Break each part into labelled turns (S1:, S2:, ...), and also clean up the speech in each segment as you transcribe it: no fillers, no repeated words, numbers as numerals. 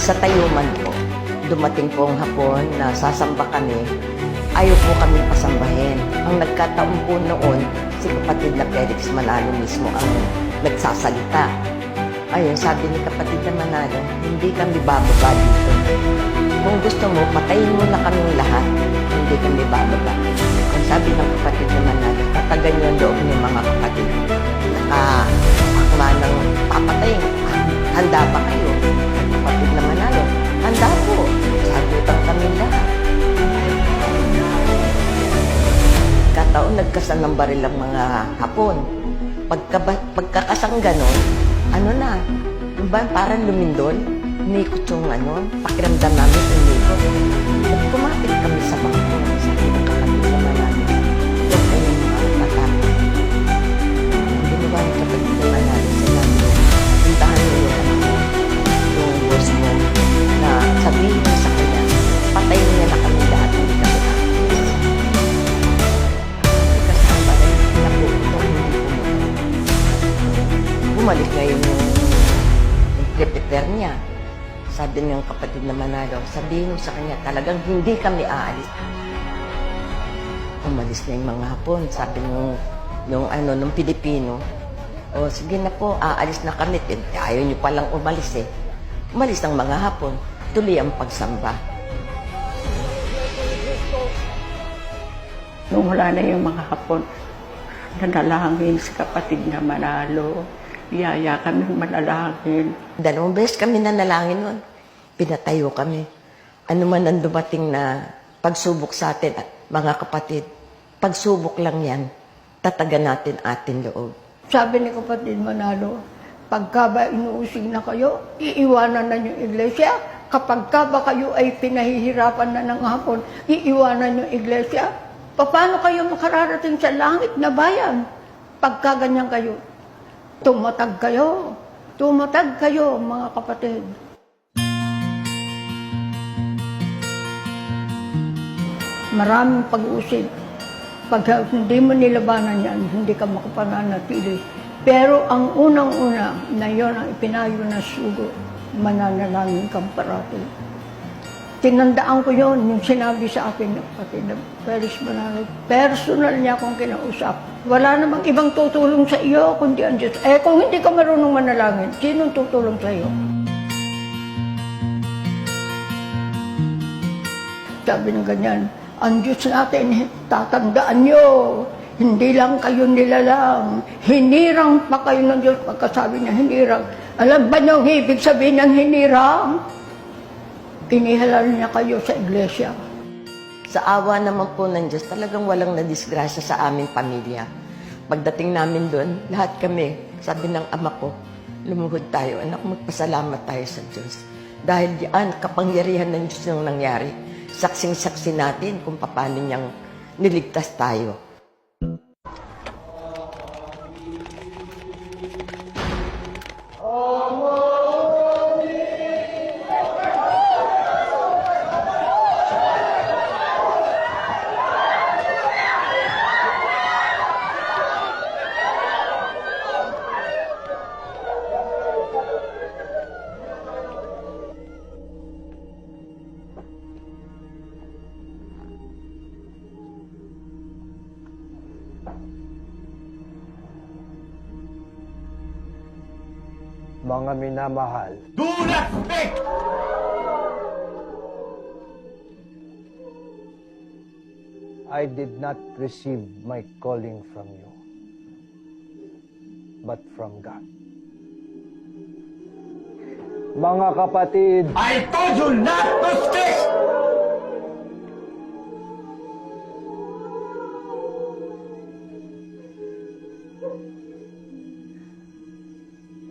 S1: Sa Tayuman po, dumating po ang hapon na sasamba kami. Ayaw po kami pasambahin. Ang nagkataon po noon, si kapatid na Felix Manalo mismo ang nagsasalita. Ayun, sabi ni kapatid na Manalo, hindi kami bababa dito. Kung gusto mo, patayin mo na kaming lahat. Hindi kami bababa. Ang sabi ng kapatid na Manalo, tatagan yung loob ng mga kapatid. Akma ng papatayin. Handa ba kayo? Kapatid na Manalo, handa po. Sagutan kami lahat. Kataon, nagkasan ng baril ang mga Hapon. Pagkakasang ganon, ano na, parang lumindol, umikot yung pakiramdam namin umikot. At kumapit kami sa bangko, sa kapatid na Manalo. Huwag kayong makakatakot. Ang ginawa ng kapatid na Manalo, sinabi mo, puntahan mo yung boss mo, na sabihin mo sa kanya, patayin niya na kami lahat, hindi kami aalis. Kasi ang baril, napupunto, hindi bumalik ngayon yung prepare niya. Sabi ng kapatid na Manalo, sabihin mo sa kanya, talagang hindi kami aalis. Umalis na yung mga Hapon. Sabi nung Pilipino, o sige na po, aalis na kami. Ayaw niyo palang umalis eh. Umalis ng mga Hapon. Tuloy ang pagsamba.
S2: Nung wala na yung mga Hapon, nanalangin sa kapatid na Manalo. Yaya kami manalangin.
S1: 2 beses kami nanalangin nun. Pinatayo kami. Ano man ang dumating na pagsubok sa atin, mga kapatid, pagsubok lang yan, tatagan natin ating loob.
S2: Sabi ni kapatid Manalo, pagka ba inuusig na kayo, iiwanan na yung iglesia. Kapag ka ba kayo ay pinahihirapan na ng Hapon, iiwanan yung iglesia. Paano kayo makararating sa langit na bayan? Pagka ganyan kayo, tumatag kayo. Tumatag kayo, mga kapatid. Maraming pag-uusig. Pag hindi mo nilabanan yan, hindi ka makapananatili. Pero ang unang-una na yon ang ipinayo na sugo, mananalangin kang parati. Tinandaan ko yon yung sinabi sa akin ng kapatid na Felix Manalo. Personal niya akong kinausap. Wala namang ibang tutulong sa iyo kundi ang Diyos. Kung hindi ka marunong manalangin, sinong tutulong sa iyo? Sabi ng ganyan, ang Diyos natin, tatandaan niyo, hindi lang kayo nilalang, hinirang pa kayo ng Diyos. Pagkasabi niya, hinirang. Alam ba niyo ang ibig sabihin ng hinirang? Inihalal niya kayo sa iglesia.
S1: Sa awa naman po ng Diyos, talagang walang nadisgrasya sa aming pamilya. Pagdating namin doon, lahat kami, sabi ng ama ko, lumuhod tayo, anak, magpasalamat tayo sa Diyos. Dahil yan, kapangyarihan ng Diyos yung nangyari. Saksing-saksi natin kung paano niyang niligtas tayo.
S3: Mga minamahal,
S4: Do not speak!
S3: I did not receive my calling from you, but from God. Mga kapatid,
S4: I told you not to speak!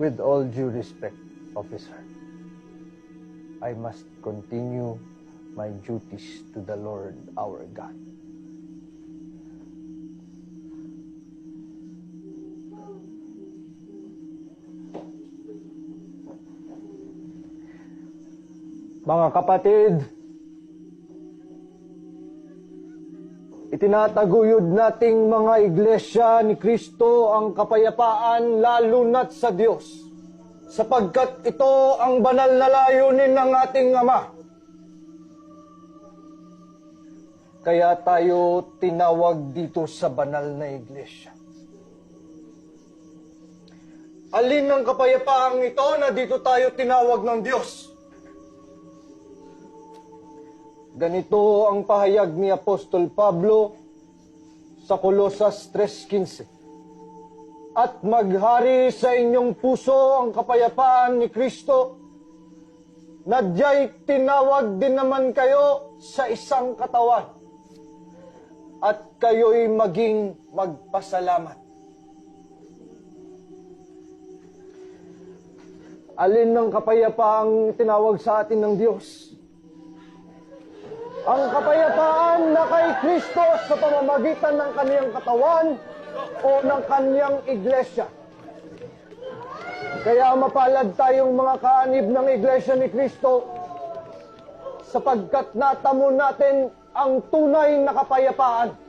S3: with all due respect, officer, I must continue my duties to the Lord our God. Mga kapatid, itinataguyod nating mga iglesia ni Kristo ang kapayapaan lalo na't sa Diyos, sapagkat ito ang banal na layunin ng ating Ama. Kaya tayo tinawag dito sa banal na iglesia. Alin ang kapayapaang ito na dito tayo tinawag ng Diyos? Ganito ang pahayag ni Apostol Pablo sa Colosas 3:15. At maghari sa inyong puso ang kapayapaan ni Kristo, na diya'y tinawag din naman kayo sa isang katawan, at kayo'y maging magpasalamat. Alin ng kapayapaang tinawag sa atin ng Diyos? Ang kapayapaan na kay Kristo sa pamamagitan ng kaniyang katawan o ng kaniyang iglesia. Kaya mapalad tayong mga kaanib ng iglesia ni Kristo sapagkat natamo natin ang tunay na kapayapaan.